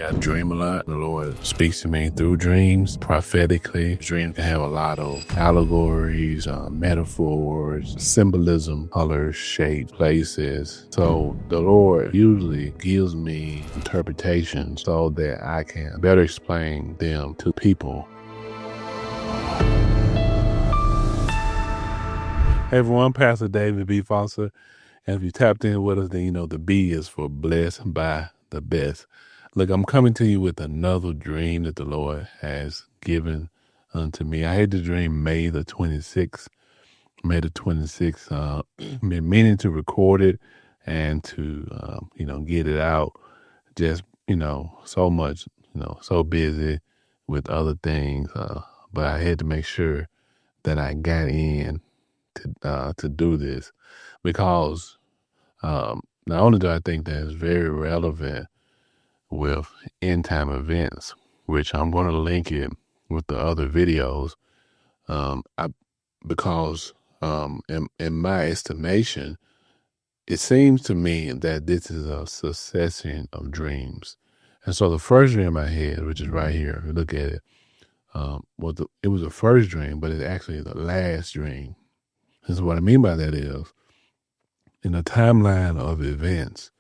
I dream a lot. The Lord speaks to me through dreams, prophetically. Dreams can have a lot of allegories, metaphors, symbolism, colors, shapes, places. So the Lord usually gives me interpretations so that I can better explain them to people. Hey everyone, Pastor David B. Foster. And if you tapped in with us, then you know the B is for blessed by the best. Look, I'm coming to you with another dream that the Lord has given unto me. I had the dream May the 26th. May the 26th. Been meaning to record it and to, get it out. Just, so much, so busy with other things. But I had to make sure that I got in to do this because not only do I think that it's very relevant with end time events, which I'm going to link it with the other videos, because in my estimation, it seems to me that this is a succession of dreams. And so the first dream I had, which is right here, look at it, it was the first dream, but it's actually the last dream. And so what I mean by that is, in the timeline of events,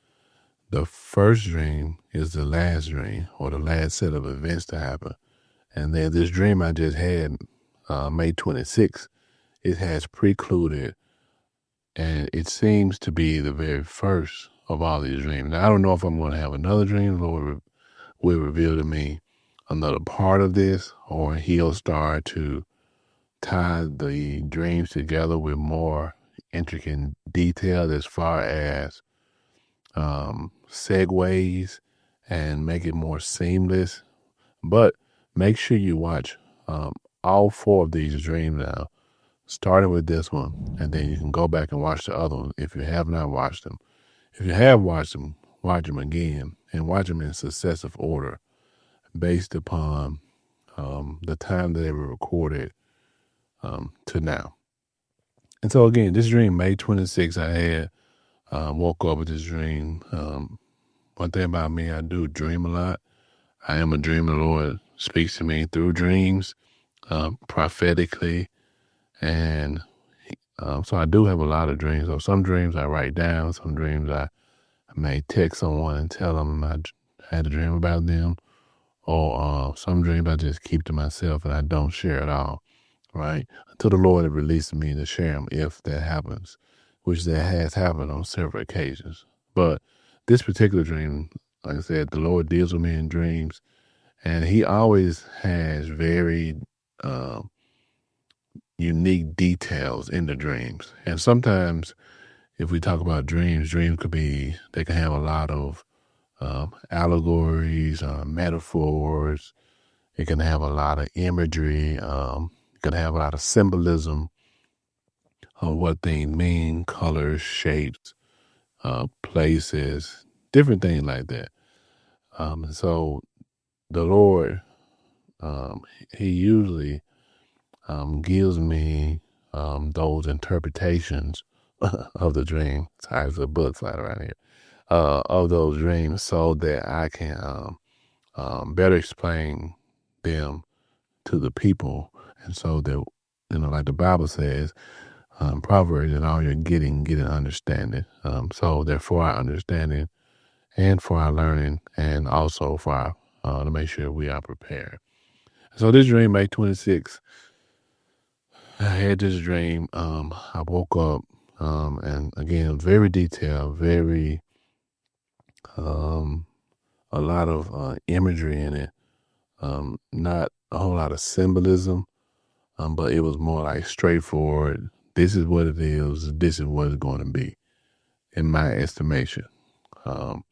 the first dream is the last dream or the last set of events to happen. And then this dream I just had, May 26th, it has precluded, and it seems to be the very first of all these dreams. Now, I don't know if I'm going to have another dream. The Lord will reveal to me another part of this, or he'll start to tie the dreams together with more intricate detail as far as segues and make it more seamless. But make sure you watch all four of these dreams now, starting with this one, and then you can go back and watch the other one if you have not watched them. If you have watched them, watch them again and watch them in successive order based upon the time that they were recorded to now. And so again, this dream, May 26th, I had woke up with this dream. One thing about me, I do dream a lot. I am a dreamer. The Lord speaks to me through dreams, prophetically. And so I do have a lot of dreams. So some dreams I write down. Some dreams I may text someone and tell them I had a dream about them. Or some dreams I just keep to myself and I don't share at all, right? Until the Lord releases me to share them if that happens, which that has happened on several occasions. But this particular dream, like I said, the Lord deals with me in dreams, and he always has very unique details in the dreams. And sometimes if we talk about dreams they can have a lot of allegories, metaphors. It can have a lot of imagery. It can have a lot of symbolism of what things mean, colors, shapes, places, different things like that. And so the Lord, he usually gives me those interpretations of the dream. Sorry, there's a bug flying around here. Of those dreams so that I can better explain them to the people. And so that, like the Bible says, Proverbs, in all you're getting understanding. So therefore our understanding and for our learning and also for our, to make sure we are prepared. So this dream, May 26th, I had this dream. I woke up and again, very detailed, very a lot of imagery in it, not a whole lot of symbolism, but it was more like straightforward. This is what it is. This is what it's going to be, in my estimation. Now,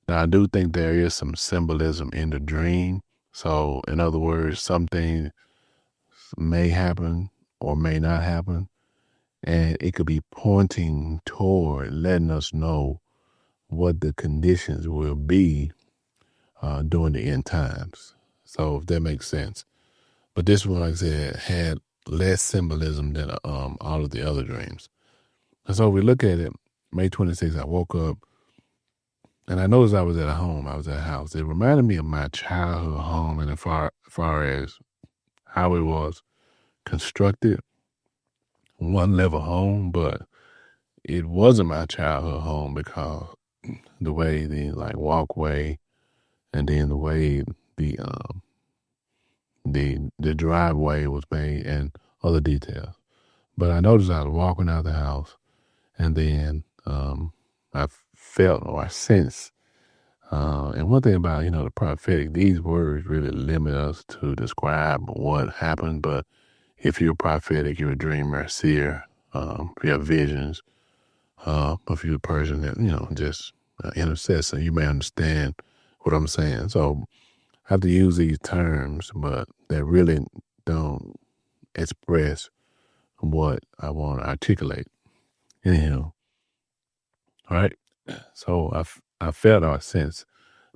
I do think there is some symbolism in the dream. So, in other words, something may happen or may not happen, and it could be pointing toward letting us know what the conditions will be during the end times. So if that makes sense. But this one, like I said, had less symbolism than all of the other dreams. And so we look at it, May 26th, I woke up and I noticed I was at a home. I was at a house. It reminded me of my childhood home, and as far as how it was constructed, one level home, but it wasn't my childhood home because the way the like walkway, and then the way the the driveway was made, and other details. But I noticed I was walking out the house, and then I felt or I sensed. And one thing about, the prophetic, these words really limit us to describe what happened. But if you're prophetic, you're a dreamer, seer, you have visions, if you're a person that, just intercessor, you may understand what I'm saying. So I have to use these terms, but they really don't express what I want to articulate. Anyhow, all right. So I felt or sensed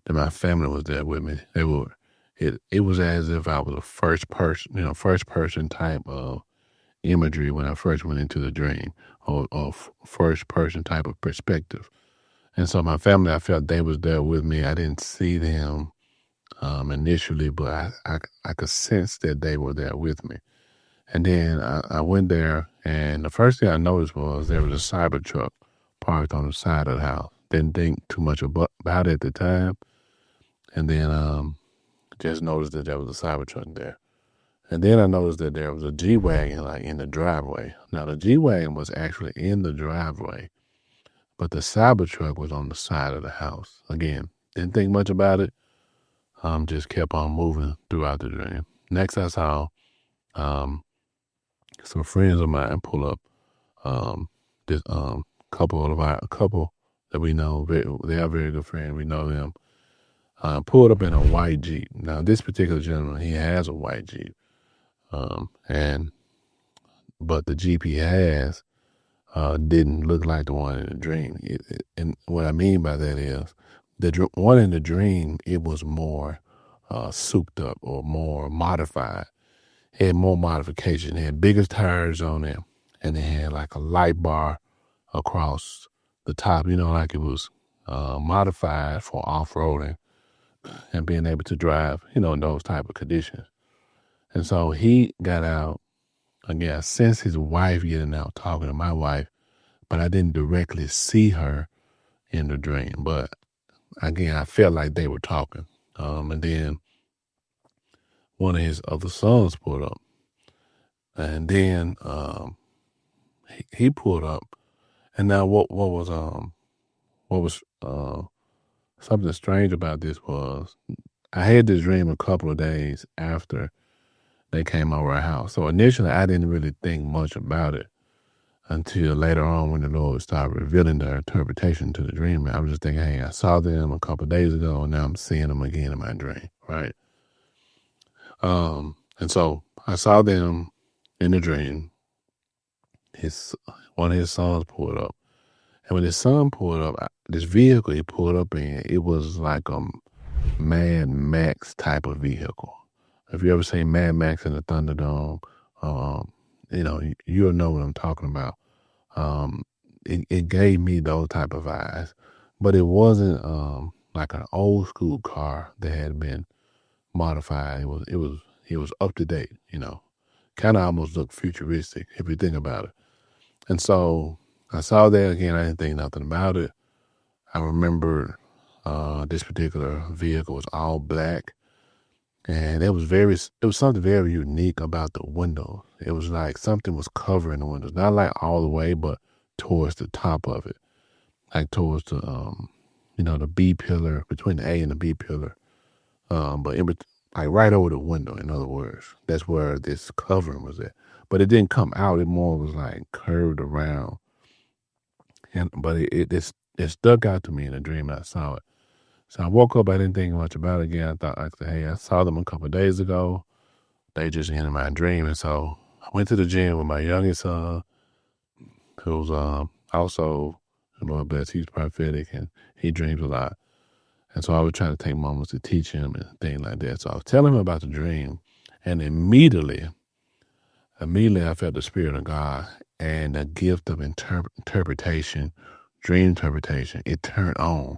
that my family was there with me. They were. It was as if I was a first person type of imagery when I first went into the dream, or first person type of perspective. And so my family, I felt they was there with me. I didn't see them initially, but I could sense that they were there with me. And then I went there, and the first thing I noticed was there was a CyberTruck parked on the side of the house. Didn't think too much about it at the time. And then just noticed that there was a CyberTruck there. And then I noticed that there was a G-Wagon like in the driveway. Now the G-Wagon was actually in the driveway, but the CyberTruck was on the side of the house. Again, didn't think much about it. Just kept on moving throughout the dream. Next I saw some friends of mine pull up. This couple that we know, they are very good friends. We know them. Pulled up in a white Jeep. Now this particular gentleman, he has a white Jeep, but the Jeep he has didn't look like the one in the dream. And what I mean by that is the one in the dream, it was more souped up or more modified. It had more modification. It had bigger tires on it, and it had like a light bar across the top, like it was modified for off-roading and being able to drive, in those type of conditions. And so he got out. Again, I sensed his wife getting out talking to my wife, but I didn't directly see her in the dream. But again, I felt like they were talking. And then one of his other sons pulled up. And then he pulled up. And now what was something strange about this was I had this dream a couple of days after they came over our house. So initially I didn't really think much about it until later on when the Lord started revealing their interpretation to the dream. I was just thinking, hey, I saw them a couple of days ago, and now I'm seeing them again in my dream, right? And so I saw them in the dream. One of his sons pulled up. And when his son pulled up, this vehicle he pulled up in, it was like a Mad Max type of vehicle. If you ever seen Mad Max in the Thunderdome, you'll know what I'm talking about. It gave me those type of eyes, but it wasn't like an old school car that had been modified. It was up to date, kind of almost looked futuristic if you think about it. And so I saw that again. I didn't think nothing about it. I remember this particular vehicle was all black. And it was something very unique about the window. It was like something was covering the windows, not like all the way, but towards the top of it, like towards the, the B pillar, between the A and the B pillar, but like right over the window. In other words, that's where this covering was at. But it didn't come out. It more was like curved around, but it stuck out to me in a dream. And I saw it. So I woke up, I didn't think much about it again. I said, hey, I saw them a couple of days ago. They just entered my dream. And so I went to the gym with my youngest son, who's also, Lord bless, he's prophetic and he dreams a lot. And so I was trying to take moments to teach him and things like that. So I was telling him about the dream, and immediately I felt the Spirit of God and the gift of interpretation, dream interpretation, it turned on.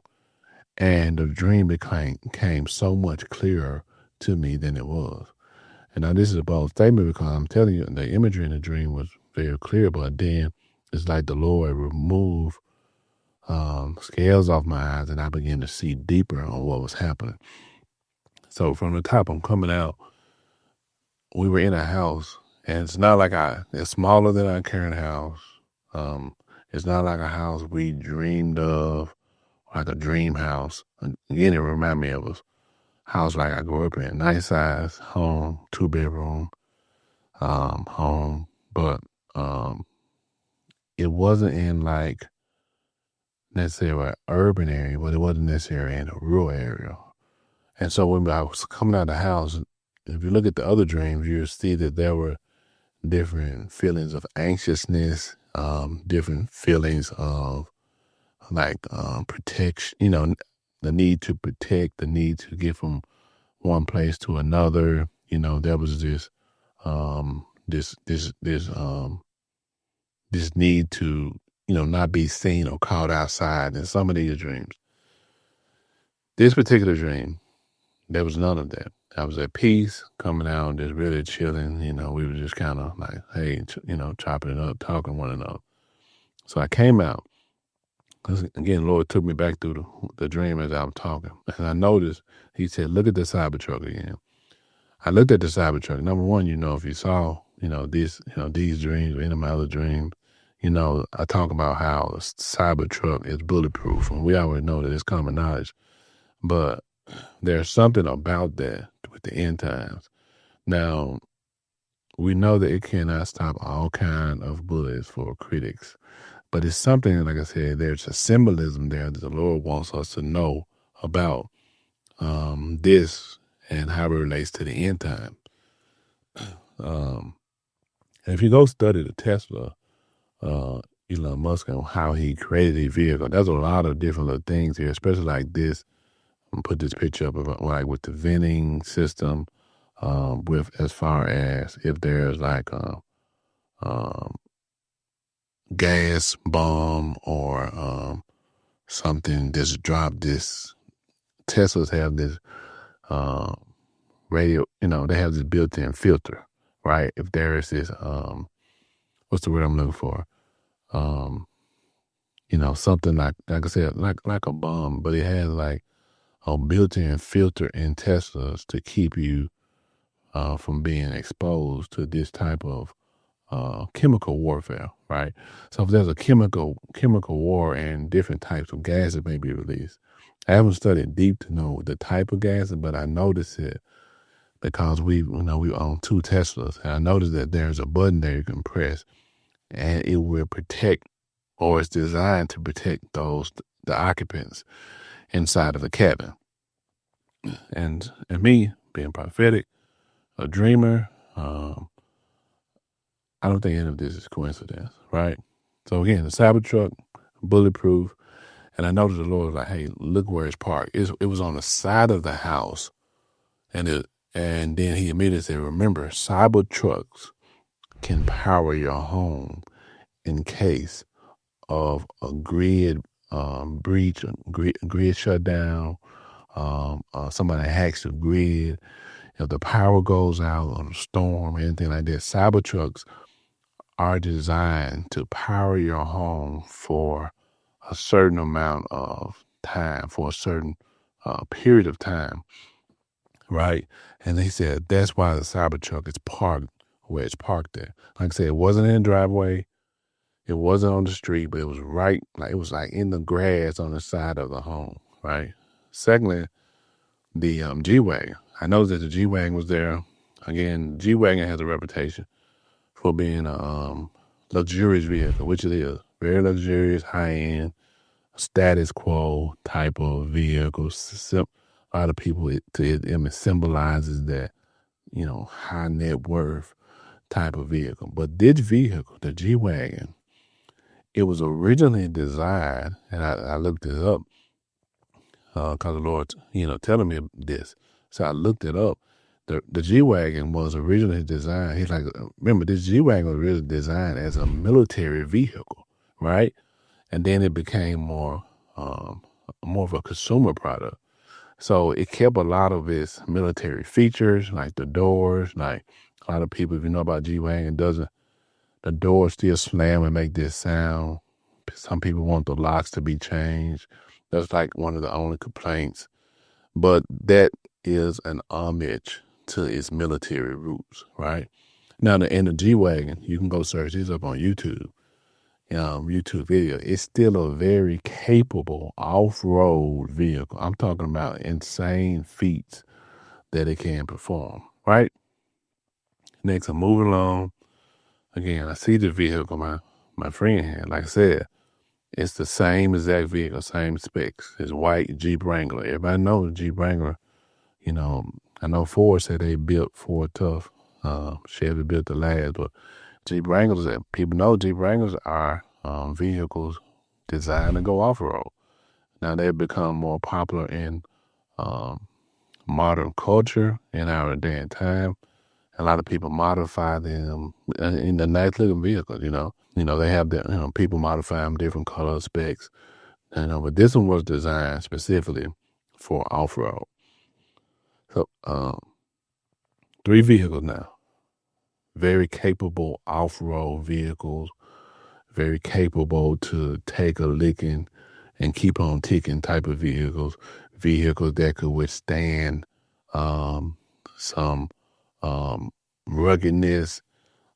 And the dream became so much clearer to me than it was. And now this is a bold statement because I'm telling you, the imagery in the dream was very clear, but then it's like the Lord removed scales off my eyes, and I began to see deeper on what was happening. So from the top, I'm coming out. We were in a house, and it's not like it's smaller than our current house. It's not like a house we dreamed of, like a dream house. Again, it reminded me of a house like I grew up in, nice size home, 2-bedroom home, but it wasn't in like necessarily an urban area, but it wasn't necessarily in a rural area. And so when I was coming out of the house, if you look at the other dreams, you'll see that there were different feelings of anxiousness, different feelings of like protection, the need to protect, the need to get from one place to another. There was this this need to, not be seen or caught outside in some of these dreams. This particular dream, there was none of that. I was at peace, coming out, just really chilling. We were just kind of like, hey, chopping it up, talking to one another. So I came out. Because again, Lord took me back through the dream as I was talking. And I noticed, he said, look at the Cybertruck again. I looked at the Cybertruck. Number one, if you saw, these dreams or any of my other dreams, I talk about how the Cybertruck is bulletproof. And we already know that it's common knowledge. But there's something about that with the end times. Now, we know that it cannot stop all kind of bullets for critics. But it's something, like I said, there's a symbolism there that the Lord wants us to know about this and how it relates to the end time. And if you go study the Tesla, Elon Musk, and how he created a vehicle, there's a lot of different little things here, especially like this. I'm put this picture up of like with the venting system, with as far as if there's like a gas bomb or something that's dropped. This Teslas have this radio, they have this built-in filter, right? If there is this what's the word I'm looking for? Something like I said, like a bomb, but it has like a built-in filter in Teslas to keep you from being exposed to this type of chemical warfare, right? So if there's a chemical war and different types of gases may be released. I haven't studied deep to know the type of gases, but I noticed it because we own 2 Teslas, and I noticed that there's a button there you can press, and it will protect, or it's designed to protect the occupants inside of the cabin. And me being prophetic, a dreamer, I don't think any of this is coincidence, right? So again, the Cybertruck, bulletproof, and I noticed the Lord was like, hey, look where it's parked. It was on the side of the house, and then he immediately said, remember, Cybertrucks can power your home in case of a grid breach, grid shutdown, somebody hacks the grid, if the power goes out on a storm, anything like that. Cybertrucks are designed to power your home for a certain amount of time, for a certain period of time, right? And they said that's why the Cybertruck is parked where it's parked at. Like I said, it wasn't in the driveway, it wasn't on the street, but it was it was like in the grass on the side of the home, right? Secondly, the G-Wagon. I noticed that the G-Wagon was there. Again, G-Wagon has a reputation for being a luxurious vehicle, which it is. Very luxurious, high-end, status quo type of vehicle. A lot of people, it symbolizes that, high net worth type of vehicle. But this vehicle, the G-Wagon, it was originally designed, and I looked it up because the Lord, telling me this. So I looked it up. The G-Wagon was originally designed. He's like, remember, this G-Wagon was really designed as a military vehicle, right? And then it became more more of a consumer product. So it kept a lot of its military features, like the doors. Like a lot of people, if you know about G-Wagon, the doors still slam and make this sound. Some people want the locks to be changed. That's like one of the only complaints. But that is an homage to its military roots, right? Now, in the G-Wagon, you can go search this up on YouTube. YouTube video. It's still a very capable off-road vehicle. I'm talking about insane feats that it can perform, right? Next, I'm moving along. Again, I see the vehicle my friend had. Like I said, it's the same exact vehicle, same specs. It's white Jeep Wrangler. Everybody knows Jeep Wrangler. You know, I know Ford said they built Ford tough. Chevy built the last, but Jeep Wranglers, people know Jeep Wranglers are vehicles designed to go off-road. Now they've become more popular in modern culture in our day and time. A lot of people modify them in the nice looking vehicles, you know. They have the, people modify them different color specs. But this one was designed specifically for off-road. So 3 vehicles now. Very capable off-road vehicles, very capable to take a licking and keep on ticking type of vehicles that could withstand some ruggedness.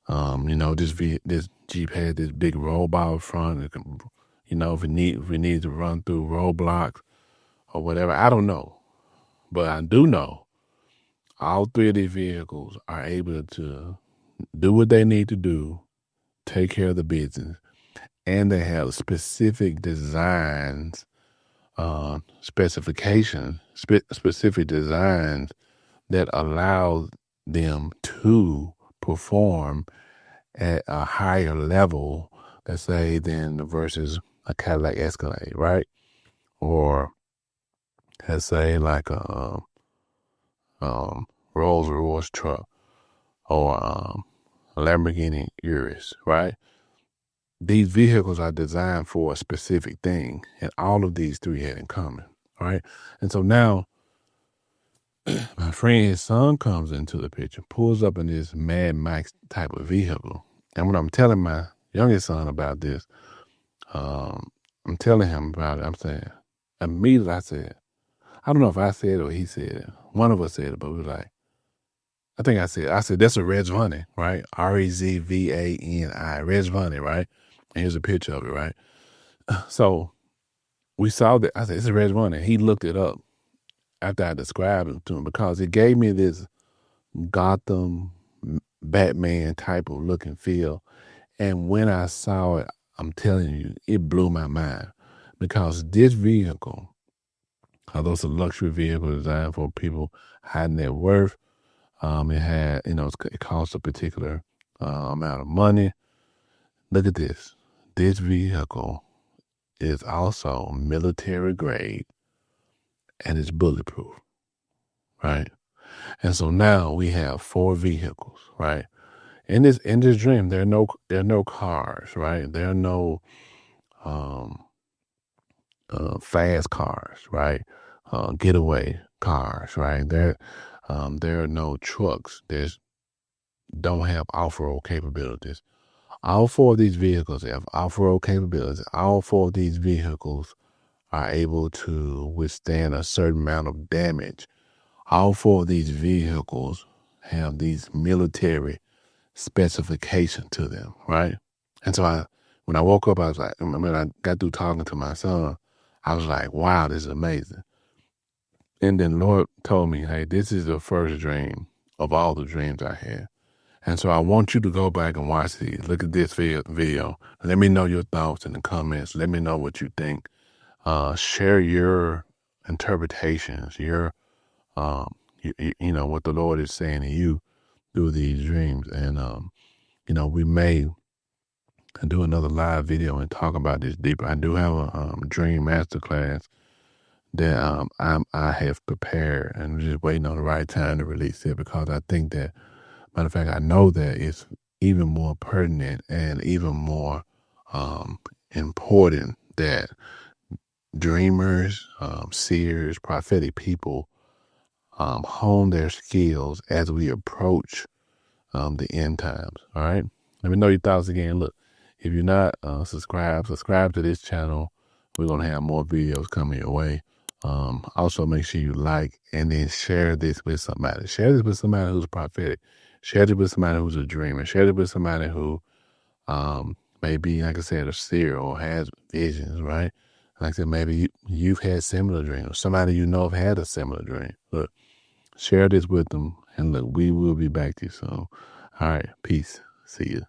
This Jeep had this big roll bar up front. It can, if we need to run through roadblocks or whatever, I don't know, but I do know all 3 of these vehicles are able to do what they need to do, take care of the business, and they have specific designs, specific designs that allow them to perform at a higher level, let's say, than versus a Cadillac Escalade, right? Or let's say like a Rolls Royce truck or a Lamborghini Urus, right? These vehicles are designed for a specific thing, and all of these 3 had in common, right? And so now my friend, his son comes into the picture, pulls up in this Mad Max type of vehicle. And when I'm telling my youngest son about this, I'm telling him about it. I'm saying, immediately I said, I don't know if I said it or he said it. One of us said it, but we were like, I think I said, that's a REZVANI, right? REZVANI, REZVANI, right? And here's a picture of it, right? So we saw that. I said, it's a REZVANI. He looked it up after I described it to him because it gave me this Gotham Batman type of look and feel. And when I saw it, I'm telling you, it blew my mind because this vehicle, although it's a luxury vehicle designed for people hiding their worth, it had, it costs a particular amount of money. Look at this. This vehicle is also military grade and it's bulletproof, right? And so now we have 4 vehicles, right? In this dream, there are no cars, right? There are no fast cars, right? Getaway cars, right? There are no trucks. Don't have off-road capabilities. All 4 of these vehicles have off-road capabilities. All 4 of these vehicles are able to withstand a certain amount of damage. All 4 of these vehicles have these military specifications to them, right? And so when I woke up, I was like, when I got through talking to my son, I was like, wow, this is amazing. And then Lord told me, hey, this is the first dream of all the dreams I had. And so I want you to go back and watch these. Look at this video. Let me know your thoughts in the comments. Let me know what you think. Share your interpretations, your, what the Lord is saying to you through these dreams. And, we may do another live video and talk about this deeper. I do have a dream masterclass that I have prepared and I'm just waiting on the right time to release it because I think that, matter of fact, I know that it's even more pertinent and even more important that dreamers, seers, prophetic people hone their skills as we approach the end times. All right. Let me know your thoughts again. Look, if you're not subscribe to this channel. We're going to have more videos coming your way. Also, make sure you like and then share this with somebody. Share this with somebody who's prophetic. Share this with somebody who's a dreamer. Share this with somebody who maybe, like I said, a seer or has visions, right? Like I said, maybe you've had similar dreams. Somebody you know have had a similar dream. Look, share this with them. And look, we will be back to you soon. All right. Peace. See you.